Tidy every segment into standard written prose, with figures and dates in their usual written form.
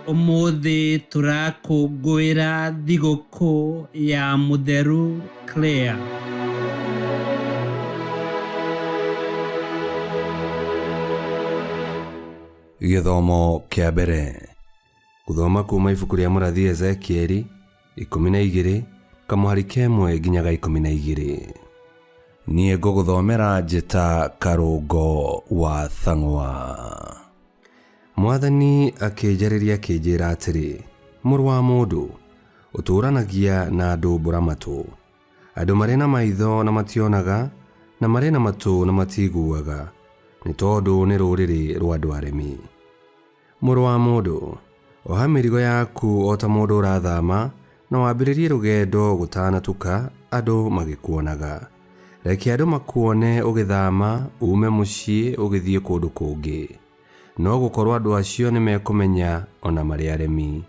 Umuthi turakũngũĩra thigũkũ ya Mũtheru Claire. Gĩthomo kĩa mbere. Gũthoma kuuma ibuku rĩa mũrathi Ezekieli 12 kamũhari kemwe nginyaga 12. Niĩ ngũgũthomera njĩta karũngo wa thang'wa. Mwathani akĩnjarĩria akĩnjĩra atĩrĩ, mũrũ wa mũndũ, ũtũũranagia na andũ mbũramatũ, andũ marĩ na maitho na mationaga, na marĩ na matũ na matiguaga, nĩ tondũ nĩ rũrĩrĩ rwa andũ aremi. Mũrũ wa mũndũ, oha mĩrigo yaku o ta mũndũ ũrathama, na wambĩrĩrie rũgendo gũtanatuka andũ magĩkuonaga. Reke andũ makuone ũgĩthama, ume mũciĩ ũgĩthiĩ kũndũ kũngĩ. No gũkorwo andũ acio nĩ mekũmenya ona marĩ aremi.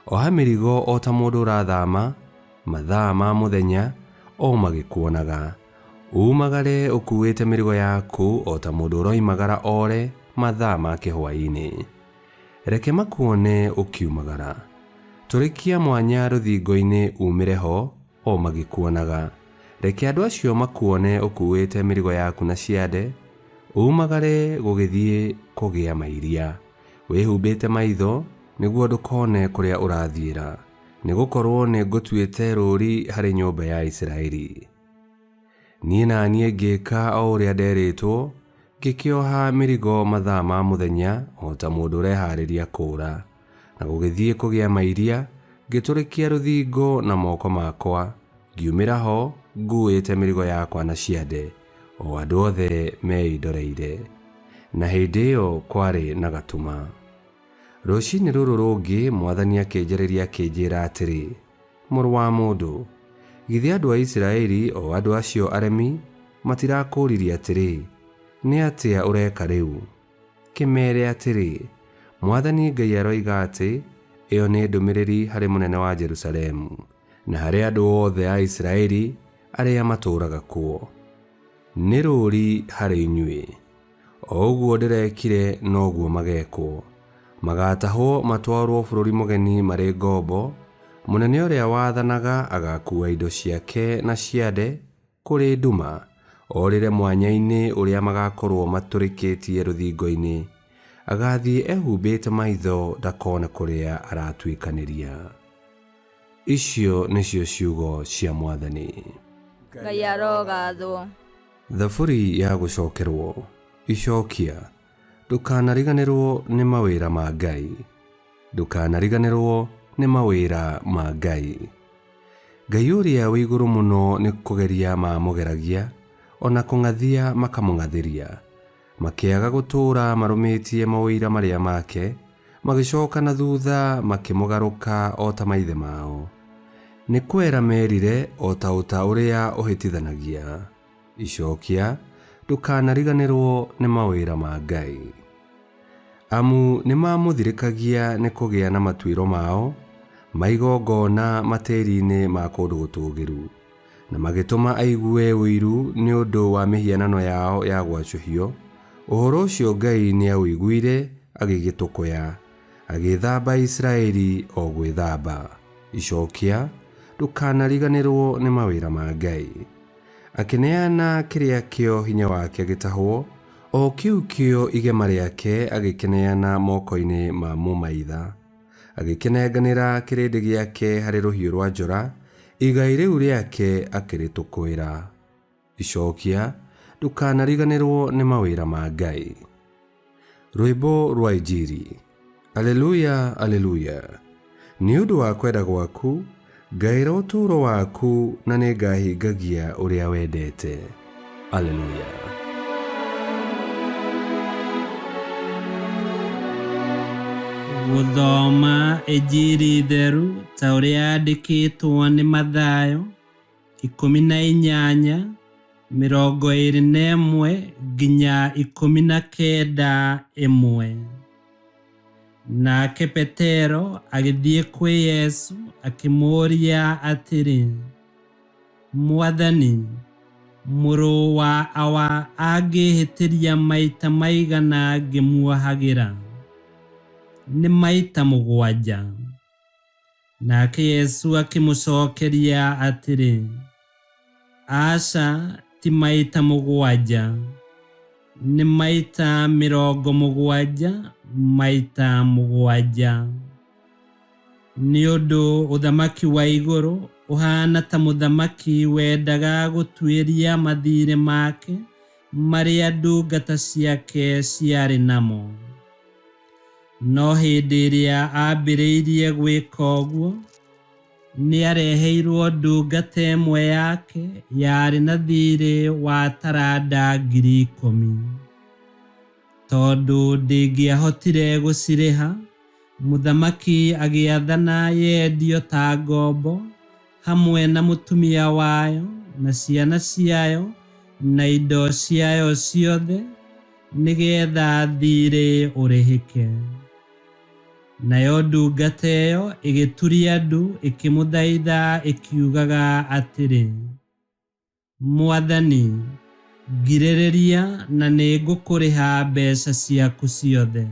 Oha mĩrigo o ta mũndũ ũrathama, mathaa ma mũthenya o magĩkuonaga. Umagare ũkuĩte mĩrigo yaku o ta mũndũ ũroimagara ore mathaa ma kĩhwaĩ-inĩ. Reke makuone ũkiumagara. Tũrĩkia mwanya rũthingo-inĩ umĩre ho o magĩkuonaga. Reke andũ acio makuone ũkuĩte mĩrigo yaku na ciande, umagare gũgĩthiĩ kũgĩa mairia. Wĩhumbĩte maitho nĩguo ndũkone kũrĩa ũrathiĩra, nĩgũkorwo nĩ ngũtuĩte rũũri harĩ nyũmba ya Isiraeli. Niĩ na niĩ ngĩka o ũrĩa nderĩtwo, ngĩkĩoha mĩrigo mathaa ma mũthenya o ta mũndũ ũreharĩria kũũra, na gũgĩthiĩ kũgĩa mairia, ngĩtũrĩkia rũthingo na moko makwa, ngiumĩra ho nguĩte mĩrigo yakwa na ciande, o andũ othe meindoreire. Na hĩndĩ ĩyo kwarĩ na gatuma. Rũciinĩ rũrũ rũngĩ Mwathani akĩnjarĩria akĩnjĩra atĩrĩ, mũrũ wa mũndũ, githĩ andũ a Isiraeli o andũ acio aremi matirakũũririe atĩrĩ, nĩ atĩa ũreka rĩu? Kĩmeere atĩrĩ, Mwathani Ngai aroiga atĩ, ĩyo nĩ ndũmĩrĩri harĩ mũnene wa Jerusalemu, na harĩ andũ othe a Isiraeli arĩa matũũraga kuo. Nĩ rũũri harĩ inyuĩ. O ũguo ndĩrekire noguo magekwo. Magatahwo matwarwo bũrũri mũgeni marĩ ngombo. Mũnene ũrĩa wathanaga agakuua indo ciake na ciande kũrĩ nduma, orĩre mwanya-inĩ ũrĩa magakorwo matũrĩkĩtie rũthingo-inĩ. Agathiĩ ehumbĩte maitho ndakona kũrĩa aratuĩkanĩria. Icio nĩcio ciugo cia Mwathani. Ngai arogathwo. Thaburi ya gũcokerwo. Icokia. Ndũkanariganĩrwo nĩ mawĩra ma Ngai. Ndũkanariganĩrwo nĩ mawĩra ma Ngai. Ngai ũrĩa wĩ igũrũ mũno nĩ kũgeria mamũgeragia, ona kũng'athia makamũng'athĩria. Makĩaga gũtũũra marũmĩtie mawĩra marĩa make, magĩcoka na thutha makĩmũgarũka o ta maithe mao. Nĩ kwera merire o ta ũta ũrĩa ũhĩtithanagia. Icokia, ndũkanariganĩrwo nĩ mawĩra ma Ngai. Amu nĩ mamũthirĩkagia nĩ kũgĩa na matuĩro mao, maigongona matĩri-inĩ ma kũndũ gũtũũgĩru, na magĩtũma aigue ũiru nĩ ũndũ wa mĩhianano yao ya gwacũhio. Ũhoro ũcio Ngai nĩ aũiguire agĩgĩtũkũya, agĩthamba Isiraeli o gwĩthamba. Icokia, ndũkanariganĩrwo nĩ mawĩra ma Ngai. Akĩneana kĩrĩa kĩo hinya wake gĩtahwo, o kĩu kĩo igema rĩake agĩkĩneana moko-inĩ ma mũmaitha. Agĩkĩnenganĩra kĩrĩndĩ gĩake harĩ rũhiũ rwa njora, igai rĩu rĩake akĩrĩtũkũĩra. Icokia, ndũkanariganĩrwo nĩ mawĩra ma Ngai. Rwĩmbo rwa Injili. Aleluya, aleluya. Nĩ ũndũ wa kwenda gwaku, ngaĩra ũtũũro waku na nĩ ngahingagia ũrĩa wendete. Aleluya. Gũthoma Injili theru ta ũrĩa yandĩkĩtwo nĩ Mathayo 18:21 nginya 19:1. Nake Petero agĩthiĩ kwĩ Yesu akĩmũũria atĩrĩ, Mwathani, mũrũ wa awa angĩhĩtĩria maita maigana ngĩmuohagĩra? nĩ maita 7. Nake Yesu akĩmũcokeria atĩrĩ, aca ti maita 7, nĩ maita 70 maita 7. Nĩ ũndũ ũthamaki wa igũrũ ũhana ta mũthamaki wendaga gũtuĩria mathirĩ make marĩa ndungata ciake ciarĩ namo. No hĩndĩ ĩrĩa ambĩrĩirie gwĩka ũguo, nĩ areheirwo ndungata ĩmwe yake yarĩ na thirĩ wa taranda 10,000. Tondũ ndĩngĩahotire gũcirĩha, mũthamaki agĩathana yendio ta ngombo hamwe na mũtumia wayo na ciana ciayo na indo ciayo ciothe, nĩgetha thirĩ ũrĩhĩke. Nayo ndungata ĩyo ĩgĩturia ndu ĩkĩmũthaitha ĩkiugaga atĩrĩ, Mwathani, ngirĩrĩria na nĩngũkũrĩha mbeca ciaku ciothe.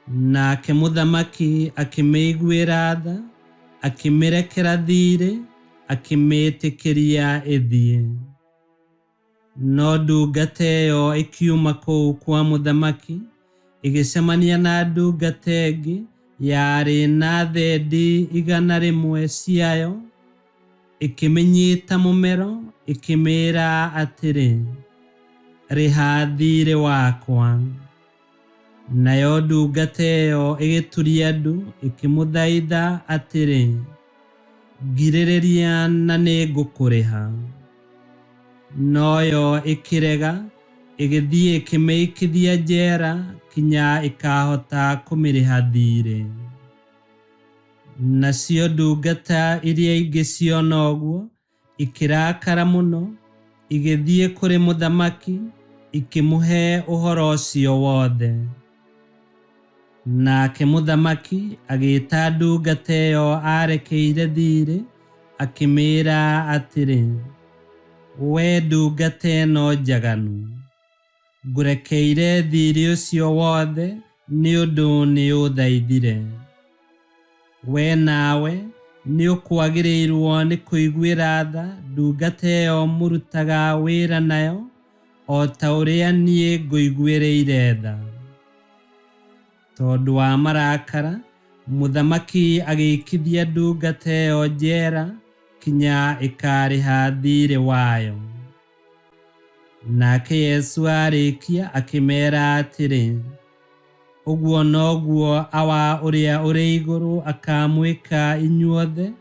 Nake mũthamaki akĩmĩiguĩra tha, akĩmĩrekera thirĩ, akĩmĩtĩkĩria ĩthiĩ. No ndungata ĩyo ĩkiuma kũu kwa mũthamaki, ĩgĩcemania na ndungata ĩngĩ yarĩ na thendi 100 ciayo, ĩkĩmĩnyita mũmero, ĩkĩmĩĩra atĩrĩ, rĩha thirĩ wakwa. Nayo ndungata ĩyo ĩgĩturia ndu ĩkĩmũthaitha atĩrĩ, ngirĩrĩria na nĩngũkũrĩha. No yo ĩkĩrega, ĩgĩthiĩ ĩkĩmĩikithia njera kinya ĩkahota kũmĩrĩha thirĩ. Nacio ndungata iria ingĩ ciona ũguo ikĩrakara mũno, igĩthiĩ kũrĩ mũthamaki, ikĩmũhe ũhoro ũcio wothe. Nake mũthamaki agĩĩta ndungata ĩyo arekeire thirĩ, akĩmĩĩra atĩrĩ, we ndungata ĩno njaganu, ngũrekeire thirĩ ũcio wothe nĩ ũndũ nĩ ũthaithire. We nawe nĩ ũkwagĩrĩirwo nĩ kũiguĩra tha ndungata ĩyo mũrutaga wĩra nayo, o ta ũrĩa niĩ ngũiguĩrĩire tha. Tondũ wa marakara, mũthamaki agĩikithia ndungata ĩyo njera kinya ĩkarĩha thirĩ wayo. Nake Yesu arĩkia akĩmeera atĩrĩ, ũguo noguo awa ũrĩa ũrĩ igũrũ akamwĩka inyuothe,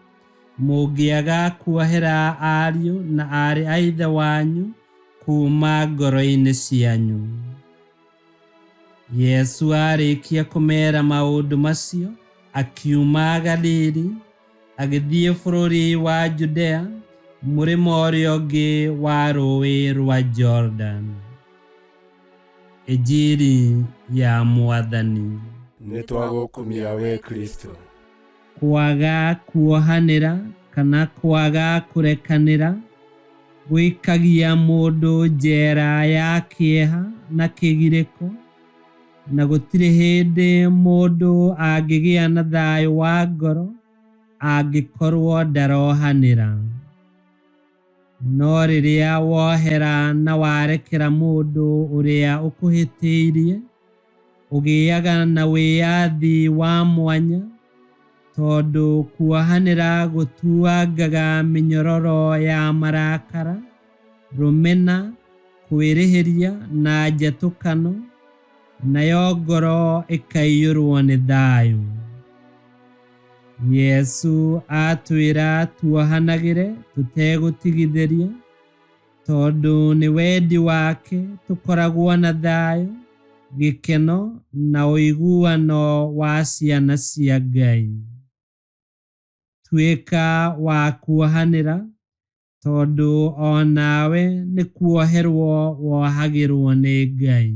mũngĩaga kuohera ariũ na aarĩ a Ithe wanyu kuuma ngoro-inĩ cianyu. Yesu arĩkia kũmeera maũndũ macio, akiuma Galili, agĩthiĩ bũrũri wa Judea, mũrĩmo ũrĩa ũngĩ wa rũũĩ rwa Jordan. Injili ya Mwathani. Nĩtwagũkumia we Kristo. Kwaga kuohanĩra kana kwaga kũrekanĩra gwĩkagia mũndũ njera ya kĩeha na kĩgirĩko, na gũtirĩ hĩndĩ mũndũ angĩgĩa na thayũ wa ngoro angĩkorwo ndarohanĩra. No rĩrĩa wohera na warekera mũndũ ũrĩa ũkũhĩtĩirie, ũgĩaga na wĩyathi wa mwanya, tondũ kuohanĩra gũtuangaga mĩnyororo ya marakara, rũmena, kwĩrĩhĩria na njatũkano, nayo ngoro ĩkaiyũrwo nĩ thayũ. Yesu atwĩra tuohanagĩre tũtegũtigithĩria, tondũ nĩ wendi wake tũkoragwo na thayũ, gĩkeno na ũiguano wa ciana cia Ngai. Tuĩka wa kuohanĩra, tondũ o nawe nĩ kuoherwo wohagĩrwo nĩ Ngai.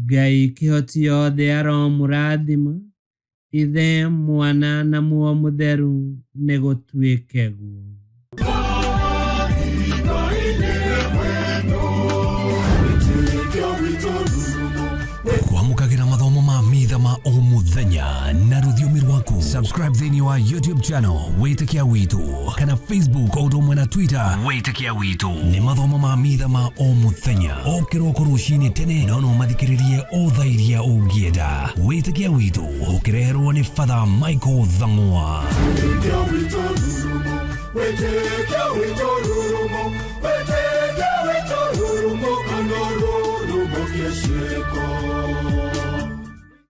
Ngai kĩhoti yothe aromũrathima, Ithe, Mwana na Muoyo Mũtheru nĩ gũtuĩke guo. Kwamũkagĩra mathomo muthenya na rũthiomi rwaku. Subscribe thĩinĩ wa YouTube channel Witikia Witu kana Facebook o ũndũ ũmwe na Twitter Witikia Witu. Nĩ mathomo ma mitha ma o muthenya o kĩroko rũcinĩ tene na no mathikĩrĩrie o thaa iria ũngĩenda. Witikia Witu ũkĩreherwo nĩ Father Michael Thang'wa. Witikia Witu rurumo, Witikia Witu rurumo, kanoro rurumo kiesheko.